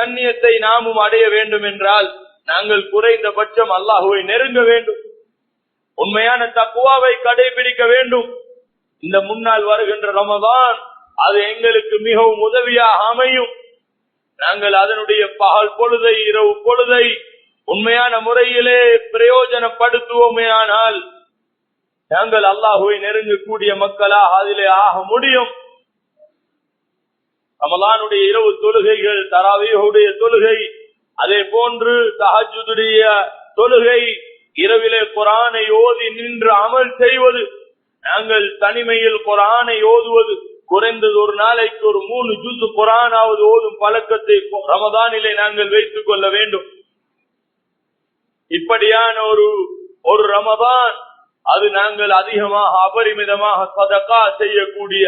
கண்ணியத்தை நாமும் அடைய வேண்டும் என்றால் நாங்கள் குறைந்தபட்சம் அல்லாஹுவை நெருங்க வேண்டும், உண்மையான தக்வாவை கடைபிடிக்க வேண்டும். இந்த முன்னால் வருகின்ற ரமதான் அது எங்களுக்கு மிகவும் உதவியாக அமையும். நாங்கள் அதனுடைய பகல் பொழுதை இரவு பொழுதை உண்மையான முறையிலே பிரயோஜனப்படுத்துவோமே ஆனால் நாங்கள் அல்லாஹுவை நெருங்கக்கூடிய மக்களாக அதிலே ஆக முடியும். ரமலானுடைய இரவு தொழுகைகள், தராவீஹுடைய தொழுகை, அதே போன்று தஹஜ்ஜுடைய தொழுகை, இரவிலே குர்ஆனை ஓதி நின்று அமல் செய்வது, நாங்கள் தனிமையில் குர்ஆனை ஓதுவது, குறைந்தது ஒரு நாளைக்கு ஒரு 3 ஜுஸ் குர்ஆனாவது ஓதும் பழக்கத்தை ரமதானிலே நாங்கள் வைத்துக் கொள்ள வேண்டும். இப்படியான ஒரு ரமதான் அது நாங்கள் அதிகமாக அபரிமிதமாக சதகா செய்யக்கூடிய,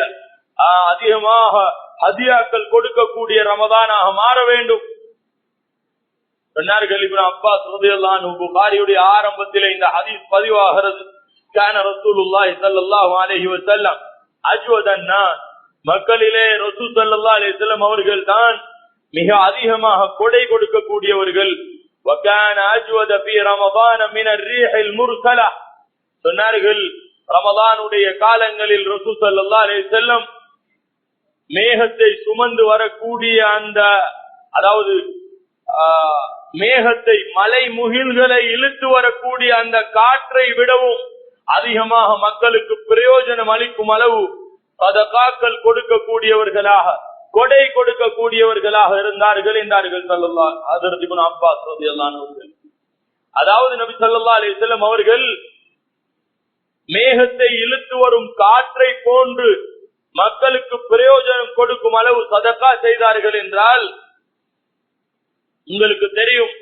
அதிகமாக ஹதியாக்கள் கொடுக்கக்கூடிய ரமதானாக மாற வேண்டும். சொன்னார்கள் இப்னு அப்பாஸ் ரலியல்லாஹு அன்ஹு, புகாரியுடைய ஆரம்பத்திலே இந்த ஹதீஸ் பதிவாகிறது. கான ரசூலுல்லாஹி ஸல்லல்லாஹு அலைஹி வஸல்லம் அஜ்வதன் நாஸ், மக்களிலே ரசூல் ஸல்லல்லாஹு அலைஹி வஸல்லம் அவர்கள் தான் மிக அதிகமாக கொடை கொடுக்கக்கூடியவர்கள். வகான அஜ்வத ஃபீ ரமதான் மின் அர்-ரீஹில் முர்சலா, சொன்னார்கள் ரமதானுடைய காலங்களில் ரசூல் ஸல்லல்லாஹு அலைஹி வஸல்லம் மேகத்தை சுமந்து வரக்கூடிய அந்த, அதாவது மேகத்தை மலை முகில்களை இழுத்து வரக்கூடிய அந்த காற்றை விடவும் அதிகமாக மக்களுக்கு பிரயோஜனம் அளிக்கும் அளவு சதகாக்கள் கொடுக்கக்கூடியவர்களாக, கொடை கொடுக்கக்கூடியவர்களாக இருந்தார்கள் என்றார்கள் ஹஜ்ரத் இப்னு அப்பாஸ் ரலியல்லாஹு அன்ஹு. அதாவது நபி ஸல்லல்லாஹு அலைஹி வஸல்லம் அவர்கள் மேகத்தை இழுத்து வரும் காற்றை போன்று மக்களுக்கு பிரயோஜனம் கொடுக்கும் அளவு சதகா செய்தார்கள் என்றால் உங்களுக்கு தெரியும்,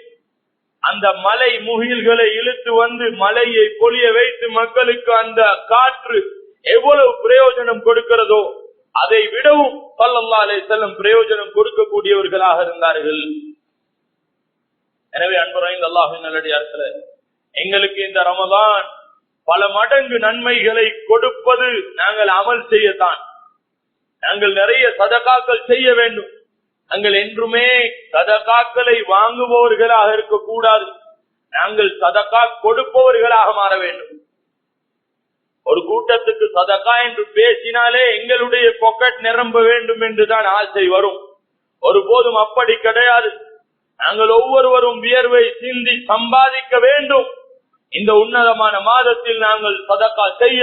அந்த மலை முகில்களை இழுத்து வந்து மலையை பொழிய வைத்து மக்களுக்கு அந்த காற்று எவ்வளவு பிரயோஜனம் கொடுக்கிறதோ அதை விடவும் ஸல்லல்லாஹு அலைஹி வஸல்லம் பிரயோஜனம் கொடுக்கக்கூடியவர்களாக இருந்தார்கள். எனவே அன்புரைந்த அல்லாஹ்வின் நல்லடியார்களே, எங்களுக்கு இந்த ரமதான் பல மடங்கு நன்மைகளை கொடுப்பது நாங்கள் அமல் செய்யத்தான். நாங்கள் நிறைய சதகாக்கள் செய்ய வேண்டும். நாங்கள் என்றுமே சதகாக்களை வாங்குபவர்களாக இருக்கக்கூடாது, நாங்கள் சதகா கொடுப்பவர்களாக மாற வேண்டும். ஒரு கூட்டத்துக்கு சதகா என்று பேசினாலே எங்களுடைய பாக்கெட் நிரம்ப வேண்டும் என்றுதான் ஆசை வரும். ஒருபோதும் அப்படி கிடையாது. நாங்கள் ஒவ்வொருவரும் வியர்வை சிந்தி சம்பாதிக்க வேண்டும். இந்த உன்னதமான மாதத்தில் நாங்கள் சதகா செய்ய,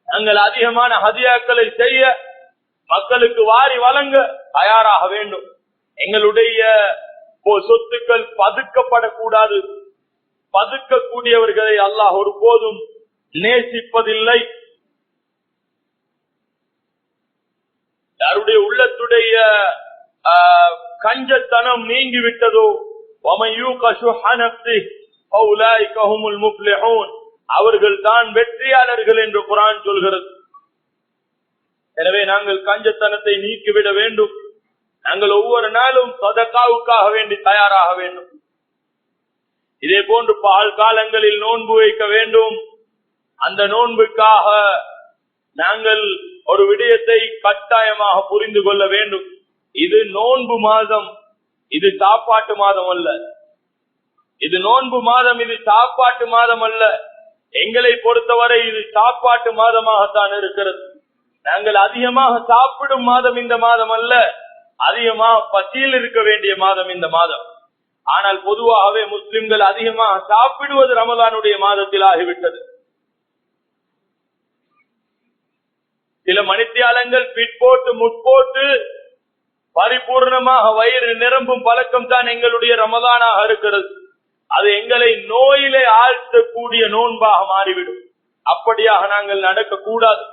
நாங்கள் அதிகமான ஹதியாக்களை செய்ய, மக்களுக்கு வாரி வழங்க தயாராக வேண்டும். எங்களுடைய சொத்துக்கள் பதுக்கப்படக்கூடாது. பதுக்கக்கூடியவர்களை அல்லாஹ் ஒருபோதும் நேசிப்பதில்லை. யாருடைய உள்ளத்துடைய கஞ்சத்தனம் நீங்கிவிட்டதோ அவர்கள் தான் வெற்றியாளர்கள் என்று குர்ஆன் சொல்கிறது. எனவே நாங்கள் கஞ்சத்தனத்தை நீக்கிவிட வேண்டும். நாங்கள் ஒவ்வொரு நாளும் சதகாவுக்காக வேண்டி தயாராக வேண்டும். இதே போன்று பகல் காலங்களில் நோன்பு வைக்க வேண்டும். அந்த நோன்புக்காக நாங்கள் ஒரு விடயத்தை கட்டாயமாக புரிந்து கொள்ள வேண்டும். இது நோன்பு மாதம், இது சாப்பாட்டு மாதம் அல்ல. இது நோன்பு மாதம், இது சாப்பாட்டு மாதம் அல்ல. எங்களை பொறுத்தவரை இது சாப்பாட்டு மாதமாகத்தான் இருக்கிறது. நாங்கள் அதிகமாக சாப்பிடும் மாதம் இந்த மாதம் அல்ல, அதிகமாக பசியில் இருக்க வேண்டிய மாதம் இந்த மாதம். ஆனால் பொதுவாகவே முஸ்லிம்கள் அதிகமாக சாப்பிடுவது ரமலானுடைய மாதத்தில் ஆகிவிட்டது. சில மணித்தியாலங்கள் பிற்போட்டு முற்போட்டு பரிபூர்ணமாக வயிறு நிரம்பும் பழக்கம் தான் எங்களுடைய ரமலானாக இருக்கிறது. அது எங்களை நோயிலே ஆழ்த்தக்கூடிய நோன்பாக மாறிவிடும். அப்படியாக நாங்கள் நடக்க கூடாது.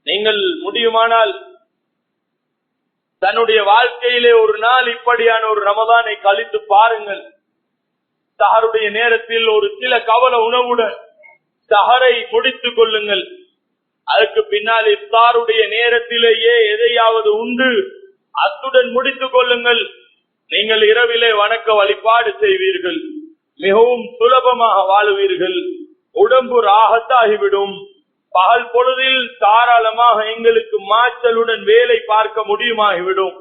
நீங்கள் முடியுமானால் தன்னுடைய வாழ்க்கையிலே ஒரு நாள் இப்படியான ஒரு ரமதானை கழித்து பாருங்கள். சஹருடைய நேரத்தில் ஒரு சில கவல உணவுடன் சஹரை முடித்துக் கொள்ளுங்கள். அதுக்கு பின்னால் இஃப்தாருடைய நேரத்திலேயே எதையாவது உண்டு அத்துடன் முடித்துக் கொள்ளுங்கள். நீங்கள் இரவிலே வணக்க வழிபாடு செய்வீர்கள், மிகவும் சுலபமாக வாழுவீர்கள், உடம்பு ராகத்தாகிவிடும். பகல் பொழுதில் தாராளமாக எங்களுக்கு மாற்றலுடன் வேலை பார்க்க முடியுமாகிவிடும்.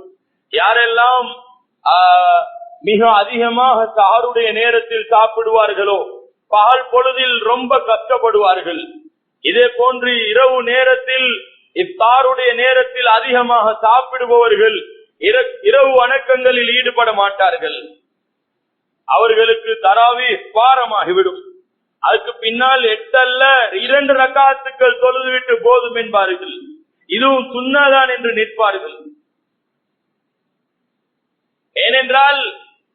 யாரெல்லாம் மிக அதிகமாக சஹருடைய நேரத்தில் சாப்பிடுவார்களோ பகல் பொழுதில் ரொம்ப கஷ்டப்படுவார்கள். இதே போன்று இரவு நேரத்தில் இஃப்தாருடைய நேரத்தில் அதிகமாக சாப்பிடுபவர்கள் இரவு வணக்கங்களில் ஈடுபட மாட்டார்கள். அவர்களுக்கு தராவி பாரமாகிவிடும். அதுக்கு பின்னால் 8 அல்ல 2 ரக்காத்துக்கள் தொழுதுவிட்டு போதும் என்பார்கள். இதுவும் சுன்னாதான் என்று நிற்பார்கள். ஏனென்றால்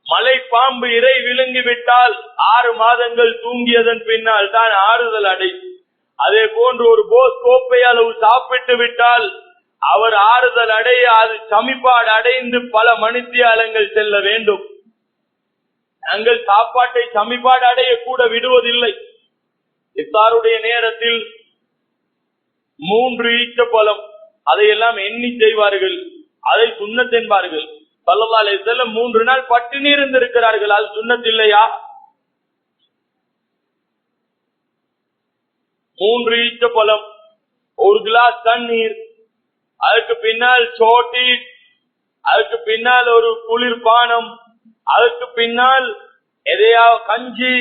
மலை பாம்பு இறை விழுங்கிவிட்டால் 6 மாதங்கள் தூங்கியதன் பின்னால் தான் ஆறுதல் அடையும். அதே போன்று ஒரு போஸ் கோப்பை அளவு சாப்பிட்டு விட்டால் அவர் ஆறுதல் அடைய அது சமிபாடு அடைந்து பல மணித்தியாலங்கள் செல்ல வேண்டும். நாங்கள் சாப்பாட்டை சமிபாடு அடைய கூட விடுவதில்லை. இஃப்தாருடைய நேரத்தில் 3 ஈச்சப்பழம் அதையெல்லாம் எண்ணி செய்வார்கள். அதை சுன்னத் என்பார்கள். ஸல்லல்லாஹு அலைஹி வஸல்லம் 3 நாள் பட்டினி இருந்திருக்கிறார்கள். அது சுன்னத் இல்லையா? 3 ஈச்சப்பழம், 1 கிளாஸ் தண்ணீர், அதுக்கு பின்னால் சோட்டி, அதுக்கு பின்னால் ஒரு குளிர்பானம், அதுக்கு பின்னால் எதையாவது கஞ்சி,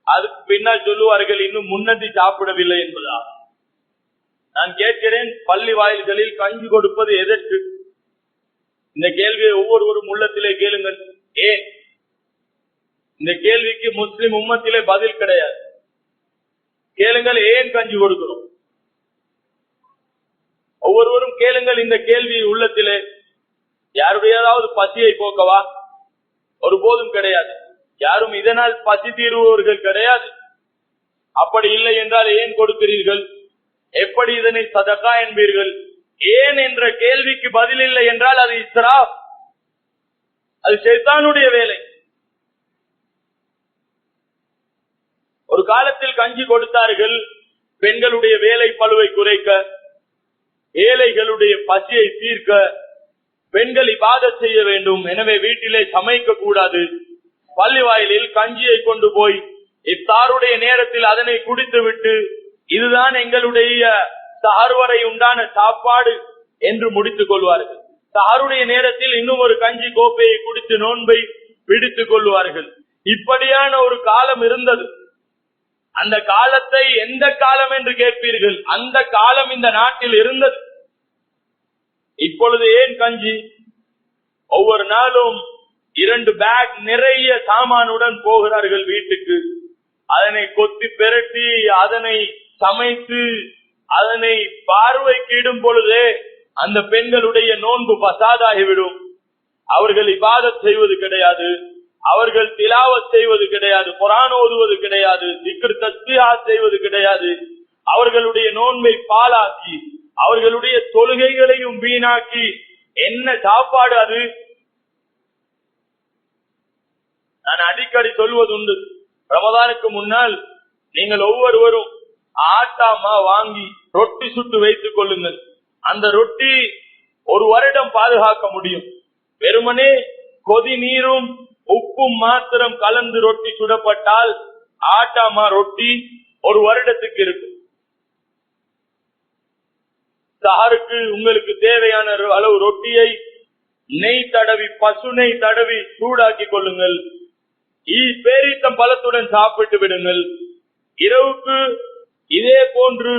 அதுக்கு பின்னால் சொல்லுவார்கள் இன்னும் முன்னதி சாப்பிடவில்லை என்பதா. நான் கேட்கிறேன், பள்ளி வாயில்களில் கஞ்சி கொடுப்பது எதற்கு? இந்த கேள்வியை ஒவ்வொருவரும் உள்ளத்திலே கேளுங்கள். ஏன் இந்த கேள்விக்கு முஸ்லிம் உம்மத்திலே பதில் கிடையாது. கேளுங்கள், ஏன் கஞ்சி கொடுக்கிறோம்? ஒவ்வொருவரும் கேளுங்கள் இந்த கேள்வி உள்ளத்திலே. யாருடையாவது பசியை போக்கவா? ஒருபோதும் கிடையாது. யாரும் இதனால் பசி தீர்வுவர்கள் கிடையாது. அப்படி இல்லை என்றால் ஏன் கொடுக்கிறீர்கள்? எப்படி இதனை சதகா என்பீர்கள்? ஏன் என்ற கேள்விக்கு பதில் இல்லை என்றால் அது இஸ்ராஃப், அது ஷைத்தானுடைய வேலை. ஒரு காலத்தில் கஞ்சி கொடுத்தார்கள் பெண்களுடைய வேலை பளுவை குறைக்க, ஏழைகளுடைய பசியை தீர்க்க. பெண்கள் இபாதத் செய்ய வேண்டும், எனவே வீட்டிலே சமைக்க கூடாது. பள்ளி வாயிலில் கஞ்சியை கொண்டு போய் இஃப்தாருடைய நேரத்தில் அதனை குடித்து விட்டு இதுதான் எங்களுடைய சஹர் வரை உண்டான சாப்பாடு என்று முடித்துக் கொள்வார்கள். சஹருடைய நேரத்தில் இன்னும் ஒரு கஞ்சி கோப்பையை குடித்து நோன்பை பிடித்துக் கொள்வார்கள். இப்படியான ஒரு காலம் இருந்தது. அந்த காலத்தை எந்த காலம் என்று கேட்பீர்கள்? அந்த காலம் இந்த நாட்டில் இருந்தது. இப்பொழுது ஏன் கஞ்சி? ஒவ்வொரு நாளும் 2 பேக் நிறைய சாமானுடன் போகிறார்கள் வீட்டுக்கு. அதனை கொத்தி பெரட்டி அதனை சமைத்து அதனை பார்வைக்கு இடும் பொழுதே அந்த பெண்களுடைய நோன்பு பசாதாகிவிடும். அவர்கள் இபாதத் செய்வது கிடையாது, அவர்கள் திலாவத் செய்வது கிடையாது, குர்ஆன் ஓதுவது கிடையாது, திக்ர் தஸ்பீஹ் செய்வது கிடையாது. அவர்களுடைய நோன்பை பாலாக்கி அவர்களுடைய தொழுகைகளையும் வீணாக்கி என்ன சாப்பாடு அது? நான் அடிக்கடி சொல்வதுண்டு, ரமதானுக்கு முன்னால் நீங்கள் ஒவ்வொருவரும் ஆட்டாமா வாங்கி ரொட்டி சுட்டு வைத்துக் கொள்ளுங்கள். அந்த ரொட்டி 1 வருடம் பாதுகாக்க முடியும். வெறுமனே கொதி நீரும் உப்பும் மாத்திரம் கலந்து ரொட்டி சுடப்பட்டால் ஆட்டாமா ரொட்டி 1 வருடத்துக்கு இருக்கும். சஹருக்கு உங்களுக்கு தேவையான அளவு ரொட்டியை நெய் தடவி, பசு நெய் தடவி சூடாக்கி கொள்ளுங்கள். பேரீத்தம் பழத்துடன் சாப்பிட்டு விடுங்கள். இரவுக்கு இதே போன்று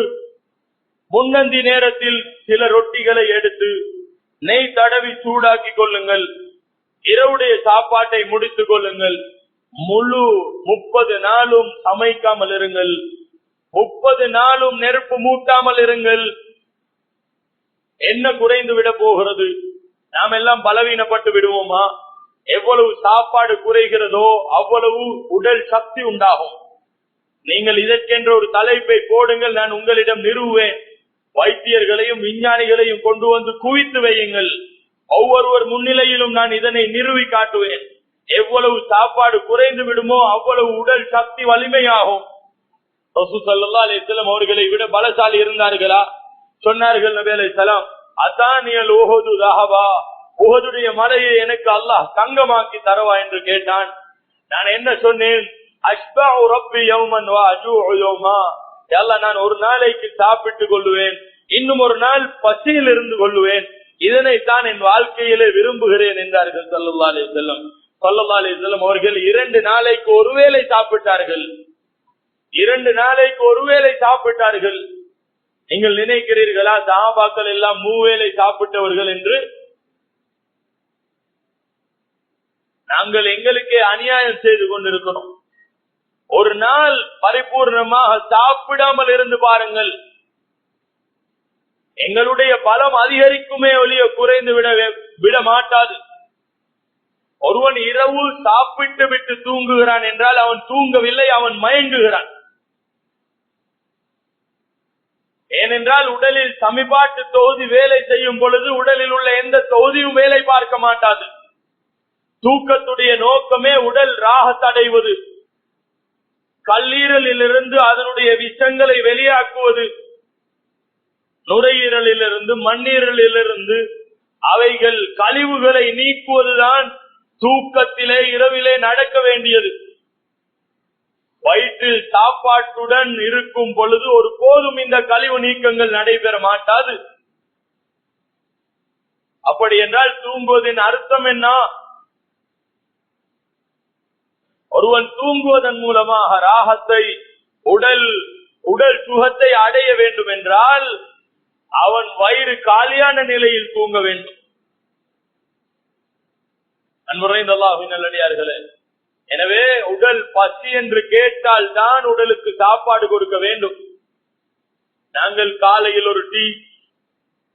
முன்னந்தி நேரத்தில் சில ரொட்டிகளை எடுத்து நெய் தடவி சூடாக்கி கொள்ளுங்கள். இரவுடைய சாப்பாட்டை முடித்துக் கொள்ளுங்கள். முழு 30 நாளும் சமைக்காமல் இருங்கள். 30 நாளும் நெருப்பு மூட்டாமல் இருங்கள். என்ன குறைந்து விட போகிறது? நாம் எல்லாம் பலவீனப்பட்டு விடுவோமா? எவ்வளவு சாப்பாடு குறைகிறதோ அவ்வளவு உடல் சக்தி உண்டாகும். நீங்கள் இதற்கென்ற ஒரு தலைப்பை போடுங்கள், நான் உங்களிடம் நிறுவுவேன். வைத்தியர்களையும் விஞ்ஞானிகளையும் கொண்டு வந்து குவித்து வையுங்கள். ஒவ்வொருவர் முன்னிலையிலும் நான் இதனை நிறுவி காட்டுவேன். எவ்வளவு சாப்பாடு குறைந்து விடுமோ அவ்வளவு உடல் சக்தி வலிமையாகும். ரசூல் ஸல்லல்லாஹு அலைஹி வஸல்லம் அவர்களை விட பலசாலி இருந்தார்களா? சொன்னார்கள் நபி அலைஹிஸ்ஸலாம், அதானியல் உஹது ذهبا, உஹதுடைய மலையை எனக்கு அல்லாஹ் தங்கமாக்கி தரவா என்று கேட்டான். நான் என்ன சொன்னேன்? அஷ்பஉ ரப்பி யௌமன் வ அஜூஉ யௌமா, அல்லாஹ் நான் ஒரு நாளைக்கு சாப்பிட்டுக் கொள்ளுவேன், இன்னும் ஒரு நாள் பசியில் இருந்து கொள்ளுவேன். இதனைத்தான் என் வாழ்க்கையிலே விரும்புகிறேன் என்றார்கள் ஸல்லல்லாஹு அலைஹி வஸல்லம். ஸல்லல்லாஹு அலைஹி வஸல்லம் அவர்கள் 2 நாளைக்கு ஒருவேளை சாப்பிட்டார்கள். 2 நாளைக்கு ஒருவேளை சாப்பிட்டார்கள். நீங்கள் நினைக்கிறீர்களா சஹாபாக்கள் எல்லாம் 3 வேளை சாப்பிட்டவர்கள் என்று? நாங்கள் எங்களுக்கே அநியாயம் செய்து கொண்டிருக்கிறோம். ஒரு நாள் பரிபூர்ணமாக சாப்பிடாமல் இருந்து பாருங்கள், எங்களுடைய பலம் அதிகரிக்குமே ஒழிய குறைந்து விட மாட்டாது. ஒருவன் இரவு சாப்பிட்டு விட்டு தூங்குகிறான் என்றால் அவன் தூங்கவில்லை, அவன் மயங்குகிறான். ஏனென்றால் உடலில் சமிபாட்டு தொகுதி வேலை செய்யும் பொழுது உடலில் உள்ள எந்த தொகுதியும் வேலை பார்க்க மாட்டாது. தூக்கத்துடைய நோக்கமே உடல் ராகத்தடைவது, கல்லீரலிலிருந்து அதனுடைய விஷங்களை வெளியாக்குவது, நுரையீரலிலிருந்து மண்ணீரலிலிருந்து அவைகள் கழிவுகளை நீக்குவதுதான் தூக்கத்திலே இரவிலே நடக்க வேண்டியது. வயிற்றில் சாப்பாட்டுடன் இருக்கும் பொழுது ஒரு போதும் இந்த கழிவு நீக்கங்கள் நடைபெற மாட்டாது. அப்படி என்றால் தூங்குவதின் அர்த்தம் என்ன? ஒருவன் தூங்குவதன் மூலமாக ராகத்தை உடல் சுகத்தை அடைய வேண்டும் என்றால் அவன் வயிறு காலியான நிலையில் தூங்க வேண்டும். அன்புரைந்த அல்லாஹ்வின் நல்லடியார்களே, எனவே உடல் பசி என்று கேட்டால் தான் உடலுக்கு சாப்பாடு கொடுக்க வேண்டும். நாங்கள் காலையில் ஒரு டீ,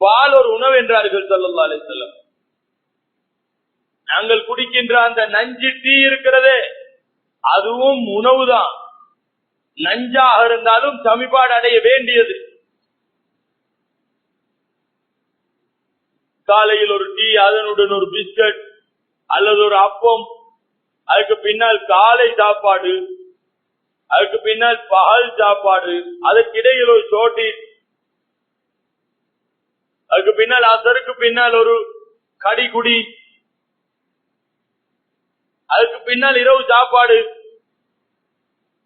பால் ஒரு உணவு என்றார்கள் ஸல்லல்லாஹு அலைஹி வஸல்லம். நாங்கள் குடிக்கின்ற அந்த நஞ்சு டீ இருக்கிறதே, அதுவும் உணவுதான். நஞ்சாக இருந்தாலும் சமிபாடு அடைய வேண்டியது. காலையில் ஒரு டீ, அதனுடன் ஒரு பிஸ்கட் அல்லது ஒரு அப்பம், அதுக்கு பின்னால் காலை சாப்பாடு, அதுக்கு பின்னால் பகல் சாப்பாடு, அதற்கிடையில் ஒரு சோட்டி, அதுக்கு பின்னால் அதற்கு பின்னால் ஒரு கடிகுடி, அதுக்கு பின்னால் இரவு சாப்பாடு.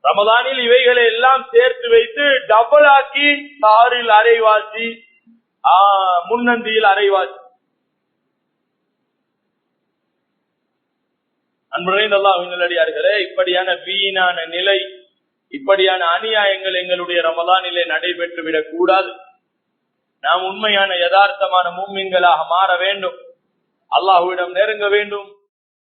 ரமதானில் இவைகளை எல்லாம் சேர்த்து வைத்து டபுள் ஆக்கி சாரில் அரைவாசி, முன்னந்தியில் அரைவாசி. அன்புரைந்த அல்லாஹ்வின் நல்லடியார்களே, இப்படியான வீணான நிலை, இப்படியான அநியாயங்கள் எங்களுடைய ரமதானிலே நடைபெற்று விடக் கூடாது. நாம் உண்மையான யதார்த்தமான முஃமின்களாக மாற வேண்டும், அல்லாஹ்விடம் நெருங்க வேண்டும்.